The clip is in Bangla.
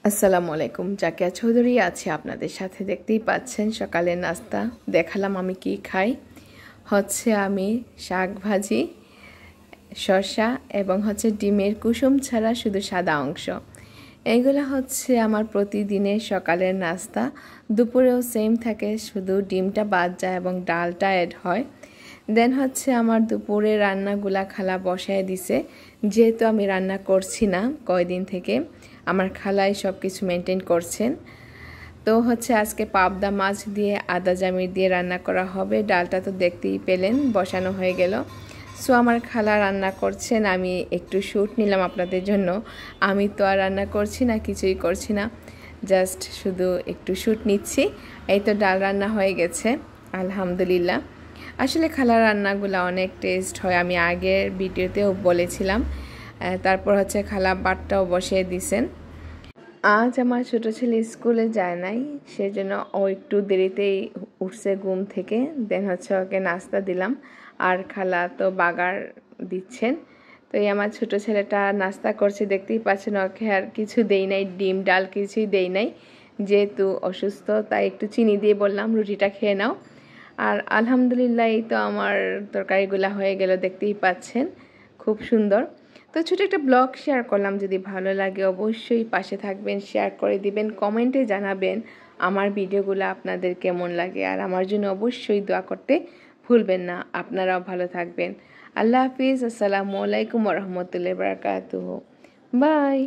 আসসালামু আলাইকুম। জাকিয়া চৌধুরী আছে আপনাদের সাথে। দেখতেই পাচ্ছেন সকালের নাস্তা দেখালাম আমি কি খাই। আমি শাক ভাজি, শসা এবং ডিমের কুসুম ছাড়া শুধু সাদা অংশ। এগুলো আমার প্রতিদিনের সকালের নাস্তা। দুপুরেও সেম থাকে, শুধু ডিমটা বাদ যায় এবং ডালটা অ্যাড হয়। দেন আমার দুপুরে রান্নাগুলা খালা বসায় দিছে, যেহেতু আমি রান্না করছি না কয়দিন থেকে। আমার খালাই সব কিছু মেনটেন করছেন। তো আজকে পাবদা মাছ দিয়ে আদা জামির দিয়ে রান্না করা হবে। ডালটা তো দেখতেই পেলেন, বসানো হয়ে গেল। সো আমার খালা রান্না করছেন, আমি একটু শ্যুট নিলাম আপনাদের জন্য। আমি তো আর রান্না করছি না, কিছুই করছি না, জাস্ট শুধু একটু শ্যুট নিচ্ছি। এই তো ডাল রান্না হয়ে গেছে, আলহামদুলিল্লাহ। আসলে খালার রান্নাগুলো অনেক টেস্ট হয়, আমি আগের ভিডিওতেও বলেছিলাম। তারপর খালা বাটটাও বসিয়ে দিছেন। আজ আমার ছোটো ছেলে স্কুলে যায় নাই, সেজন্য ও একটু দেরিতেই উঠছে ঘুম থেকে। দেন ওকে নাস্তা দিলাম, আর খালা তো বাগার দিচ্ছেন। তো এই আমার ছোটো ছেলেটা নাস্তা করছে, দেখতেই পাচ্ছেন। ওকে আর কিছু দেই নাই, ডিম ডাল কিছুই দেই নাই, যেহেতু অসুস্থ। তাই একটু চিনি দিয়ে বললাম রুটিটা খেয়ে নাও। আর আলহামদুলিল্লাহ এই তো আমার তরকারিগুলো হয়ে গেল, দেখতেই পাচ্ছেন খুব সুন্দর। তো ছোটো একটা ব্লগ শেয়ার করলাম, যদি ভালো লাগে অবশ্যই পাশে থাকবেন, শেয়ার করে দিবেন, কমেন্টে জানাবেন আমার ভিডিওগুলো আপনাদের কেমন লাগে। আর আমার জন্য অবশ্যই দোয়া করতে ভুলবেন না। আপনারাও ভালো থাকবেন। আল্লাহ হাফিজ। আসসালামু আলাইকুম ওয়া রাহমাতুল্লাহি ওয়া বারাকাতুহু। বাই।